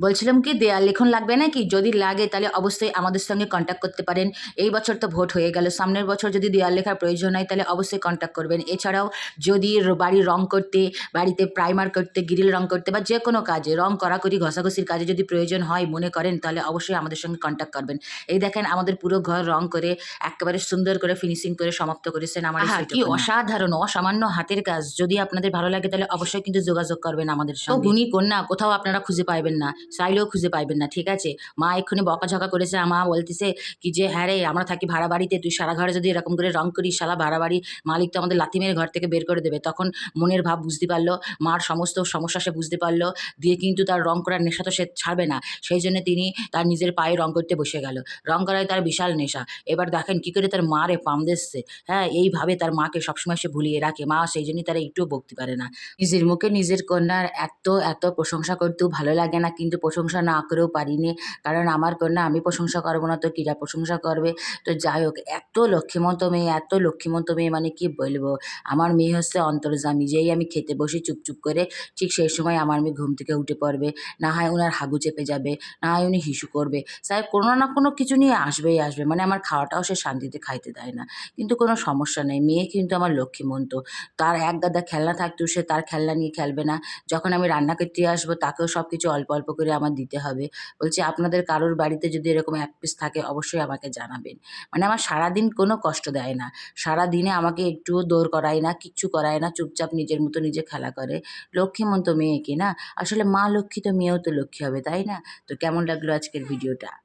বলছিলাম কি দেয়াল লিখন লাগবে নাকি? যদি লাগে তাহলে অবশ্যই আমাদের সঙ্গে কনট্যাক্ট করতে পারেন। এই বছর তো ভোট হয়ে গেল। সামনের বছর যদি দেয়াল লেখার প্রয়োজন হয় তাহলে অবশ্যই কনট্যাক্ট করবেন। এছাড়াও যদি বাড়ির রং করতে, বাড়িতে প্রাইমার করতে, গ্রিল রং করতে বা যেকোনো কাজে রং কড়াকড়ি ঘষাঘষির কাজে যদি প্রয়োজন হয় মনে করেন তাহলে অবশ্যই আমাদের সঙ্গে কনট্যাক্ট করবেন। এই দেখেন আমাদের পুরো ঘর রং করে এক্কেবারে সুন্দর করে ফিনিশিং করে সমাপ্ত করেছেন আমার এই আহা! কি সুইটুকন্যা। অসাধারণ! অসামান্য হাতের কাজ। যদি আপনাদের ভালো লাগে তাহলে অবশ্যই কিন্তু যোগাযোগ করবেন আমাদের সঙ্গে। গুণী কন্যা কোথাও আপনারা খুঁজে পাইবেন না। চাইলেও খুঁজে পাইবেন না। ঠিক আছে? মা এক্ষুনি বকাঝকা করেছে। মা বলতেছে কি যে, "হ্যাঁ রে, আমরা থাকি ভাড়া বাড়িতে। তুই সারা ঘরে যদি এরকম করে রং করিস, শালা ভাড়া বাড়ির মালিক তো আমাদের লাথি মেরে ঘর থেকে বের করে দেবে।" তখন মনের ভাব বুঝতে পারল। মার সমস্ত সমস্যা সে বুঝতে পারল। দিয়ে কিন্তু তার রং করার নেশা তো সে ছাড়বে না। সেইজন্য তিনি তার নিজের পায়ে রং করতে বসে গেল। রং করায় তার বিশাল নেশা। এবার দেখেন কি করে তার মারে পাম দিচ্ছে। হ্যাঁ? এইভাবে তার মাকে সবসময় সে ভুলিয়ে রাখে। মা সেইজন্যই তারা একটুও বকতে পারে না। নিজের মুখে নিজের কন্যার এত প্রশংসা করতেও ভালো লাগে না, কিন্তু প্রশংসা না করেও পারি নে। কারণ আমার কন্যা আমি প্রশংসা করব না তো কিরা প্রশংসা করবে? তো যাই হোক, এত লক্ষ্মীমন্ত মেয়ে মানে কি বলবো? আমার মেয়ে হচ্ছে অন্তর্যামী। যেই আমি খেতে বসি চুপচুপ করে, ঠিক সেই সময় আমার মেয়ে ঘুম থেকে উঠে পড়বে। না হয় উনার হাগু চেপে যাবে, না হয় উনি হিসু করবে। কোনো না কোনো কিছু নিয়ে আসবেই আসবে। মানে আমার খাওয়াটাও সে শান্তিতে খাইতে দেয় না। কিন্তু কোনো সমস্যা নেই। মেয়ে কিন্তু আমার লক্ষ্মীমন্ত। তার এক গাদা খেলনা থাকতেও সে তার খেলনা নিয়ে খেলবে না। যখন আমি রান্না করতে আসবো তাকেও সবকিছু অল্প, অল্প করে আমার দিতে হবে। বলছি, "আপনাদের কারোর বাড়িতে যদি এরকম এক পিস থাকে অবশ্যই আমাকে জানাবেন।" মানে আমার সারাদিন কোনো কষ্ট দেয় না। সারাদিনে আমাকে একটুও দৌড় করায় না, কিচ্ছু করায় না। চুপচাপ নিজের মতো নিজে খেলা করে। লক্ষ্মীমন্ত মেয়ে কি না? আসলে মা লক্ষ্মী তো মেয়েও তো লক্ষ্মী হবে, তাই না? তো কেমন লাগলো আজকের ভিডিওটা?